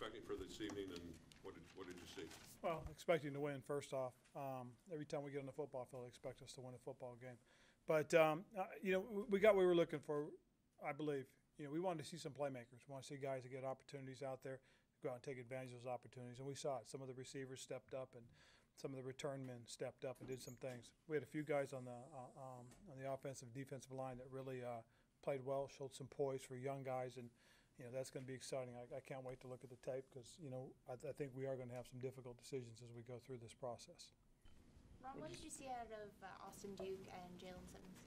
expecting for this evening, and what did you see? Well, expecting to win, first off. Every time we get on the football field, they expect us to win a football game. But, we got what we were looking for, I believe. We wanted to see some playmakers. We want to see guys that get opportunities out there, go out and take advantage of those opportunities. And we saw it. Some of the receivers stepped up, and some of the return men stepped up and did some things. We had a few guys on the offensive and defensive line that really played well, showed some poise for young guys, and that's going to be exciting. I can't wait to look at the tape because I think we are going to have some difficult decisions as we go through this process. Ron, what did you see out of Austin Duke and Jalen Simmons?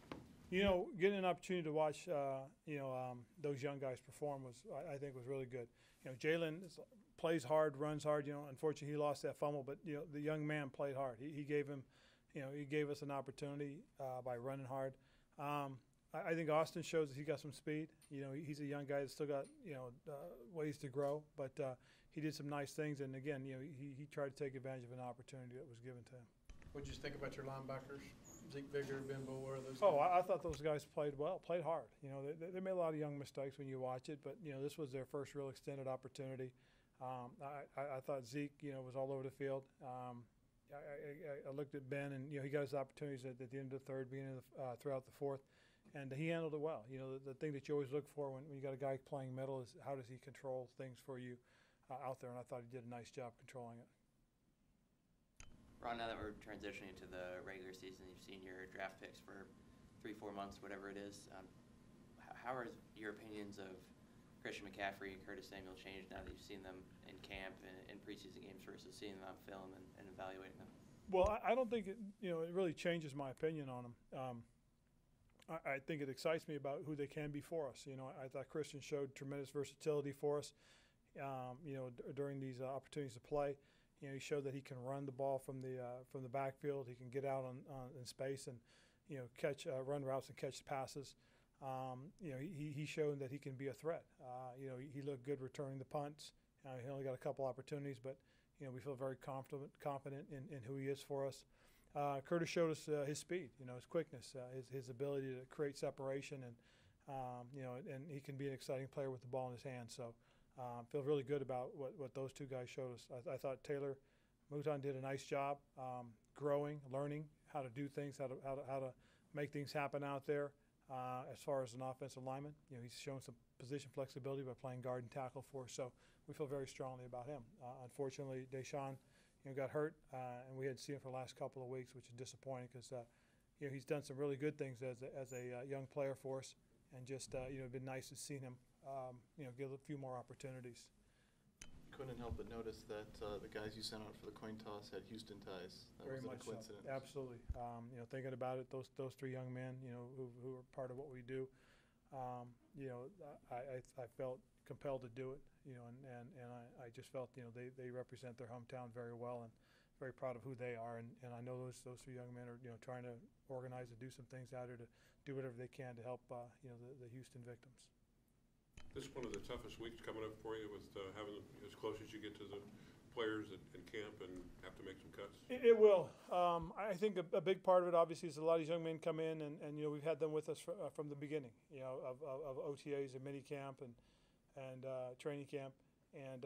Getting an opportunity to watch those young guys perform I think was really good. Jalen plays hard, runs hard. Unfortunately he lost that fumble, but the young man played hard. He gave him, he gave us an opportunity by running hard. I think Austin shows that he got some speed. He's a young guy that's still got ways to grow, but he did some nice things. And again, he tried to take advantage of an opportunity that was given to him. What did you think about your linebackers, Zeke Vigor, Ben Boer? Those guys? I thought those guys played well, played hard. They made a lot of young mistakes when you watch it, but this was their first real extended opportunity. I thought Zeke, was all over the field. I looked at Ben, and he got his opportunities at the end of the third, beginning of throughout the fourth, and he handled it well. The thing that you always look for when you got a guy playing middle is how does he control things for you out there, and I thought he did a nice job controlling it. Ron, now that we're transitioning to the regular season, you've seen your draft picks for 3-4 months, whatever it is. How are your opinions of Christian McCaffrey and Curtis Samuel changed now that you've seen them in camp and in preseason games versus seeing them on film and evaluating them? Well, I don't think it really changes my opinion on them. I think it excites me about who they can be for us. I thought Christian showed tremendous versatility for us. During these opportunities to play. He showed that he can run the ball from the backfield. He can get out in space and catch run routes and catch passes. He showed that he can be a threat. He looked good returning the punts. He only got a couple opportunities, but we feel very confident in who he is for us. Curtis showed us his speed, his quickness, his ability to create separation, and and he can be an exciting player with the ball in his hands. So. Feel really good about what those two guys showed us. I thought Taylor Mouton did a nice job growing, learning how to do things, how to make things happen out there. As far as an offensive lineman, he's shown some position flexibility by playing guard and tackle for us. So we feel very strongly about him. Unfortunately, Deshaun, got hurt, and we hadn't seen him for the last couple of weeks, which is disappointing because he's done some really good things as a young player for us, and just it'd been nice to see him. Give a few more opportunities. Couldn't help but notice that the guys you sent out for the coin toss had Houston ties. That Very wasn't much a coincidence. So. Absolutely. Thinking about it, those three young men, who are part of what we do, I felt compelled to do it, and I just felt, they represent their hometown very well, and very proud of who they are, and I know those three young men are, trying to organize and do some things out here to do whatever they can to help, the Houston victims. This is one of the toughest weeks coming up for you with having as close as you get to the players in camp and have to make some cuts. It will. I think a big part of it, obviously, is a lot of these young men come in, and we've had them with us from the beginning, of OTAs and mini camp and training camp, and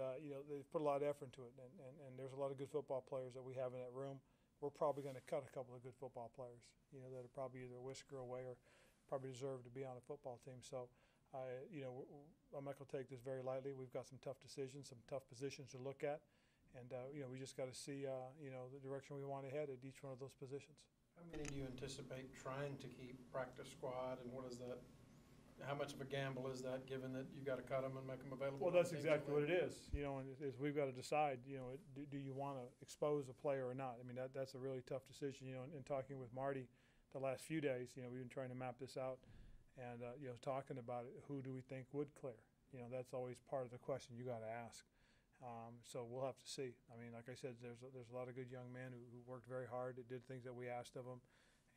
they've put a lot of effort into it, and there's a lot of good football players that we have in that room. We're probably going to cut a couple of good football players, that are probably either a whisker away or probably deserve to be on a football team. So. I'm not going to take this very lightly. We've got some tough decisions, some tough positions to look at, and we just got to see the direction we want to head at each one of those positions. How many do you anticipate trying to keep practice squad, and what is that? How much of a gamble is that, given that you've got to cut them and make them available? Well, that's exactly what it is. And we've got to decide. Do you want to expose a player or not? I mean, that's a really tough decision. In talking with Marty the last few days, we've been trying to map this out. And talking about it, who do we think would clear? That's always part of the question you got to ask. So we'll have to see. I mean, like I said, there's a lot of good young men who worked very hard, that did things that we asked of them,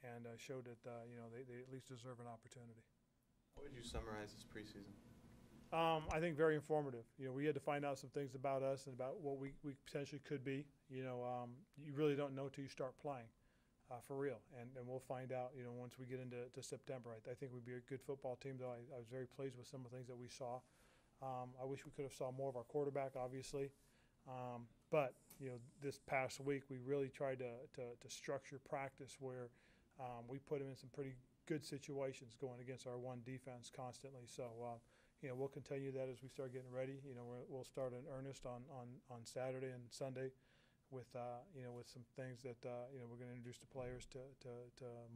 and showed that they at least deserve an opportunity. How would you summarize this preseason? I think very informative. We had to find out some things about us and about what we potentially could be. You really don't know till you start playing. For real, and we'll find out, once we get into September. I think we'd be a good football team, though. I was very pleased with some of the things that we saw. I wish we could have saw more of our quarterback, obviously. But, this past week, we really tried to structure practice where we put him in some pretty good situations going against our one defense constantly. So, we'll continue that as we start getting ready. We'll start in earnest on Saturday and Sunday with some things that, we're going to introduce to players to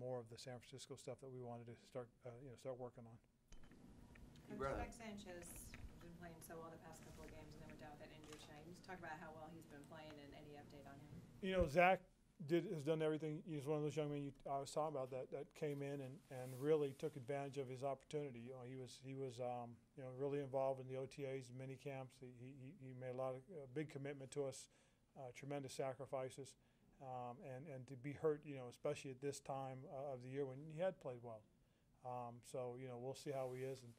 more of the San Francisco stuff that we wanted to start working on. Coach Sanchez has been playing so well the past couple of games and then went down with that injury tonight. Can you just talk about how well he's been playing and any update on him? Zach has done everything. He's one of those young men I was talking about that came in and really took advantage of his opportunity. He was really involved in the OTAs, mini camps. He made a lot of big commitment to us, tremendous sacrifices, and to be hurt, especially at this time of the year when he had played well. So we'll see how he is, and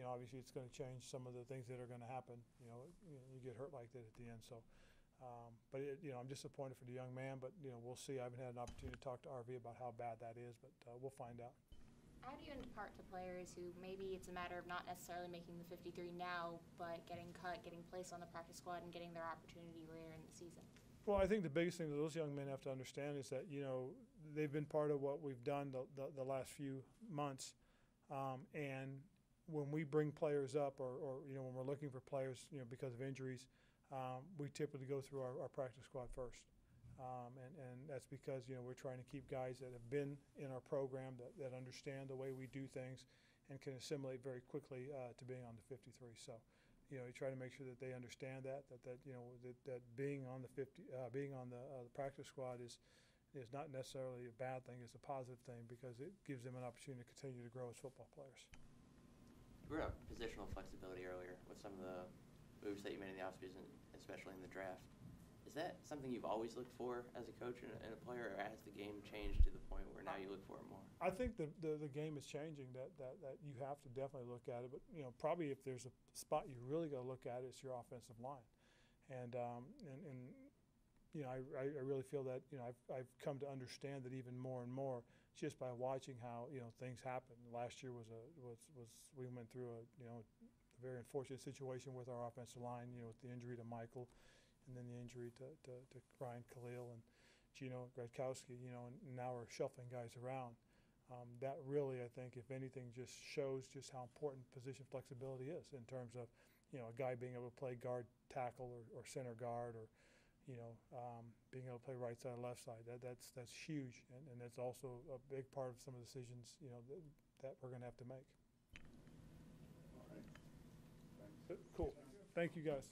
obviously it's going to change some of the things that are going to happen. You get hurt like that at the end. So. But I'm disappointed for the young man, but we'll see. I haven't had an opportunity to talk to RV about how bad that is, but we'll find out. How do you impart to players who maybe it's a matter of not necessarily making the 53 now, but getting cut, getting placed on the practice squad, and getting their opportunity later in the season? Well, I think the biggest thing that those young men have to understand is that they've been part of what we've done the last few months, and when we bring players up, or when we're looking for players, because of injuries. We typically go through our practice squad first, and that's because we're trying to keep guys that have been in our program that understand the way we do things and can assimilate very quickly to being on the 53. So, you try to make sure that they understand that being on the practice squad is not necessarily a bad thing; it's a positive thing because it gives them an opportunity to continue to grow as football players. You brought up positional flexibility earlier with some of the moves that you made in the offseason, especially in the draft. Is that something you've always looked for as a coach and a player, or has the game changed to the point where now you look for it more? I think the game is changing, that you have to definitely look at it. But, probably if there's a spot you really got to look at, it's your offensive line. And I really feel that, I've come to understand that even more and more just by watching how, things happen. Last year we went through a very unfortunate situation with our offensive line, with the injury to Michael and then the injury to Ryan Khalil and Gino Gradkowski, and now we're shuffling guys around. That really, I think, if anything, just shows just how important position flexibility is in terms of, a guy being able to play guard, tackle, or center guard, or, being able to play right side or left side. That's huge, and that's also a big part of some of the decisions, that we're going to have to make. Cool. Thank you, guys.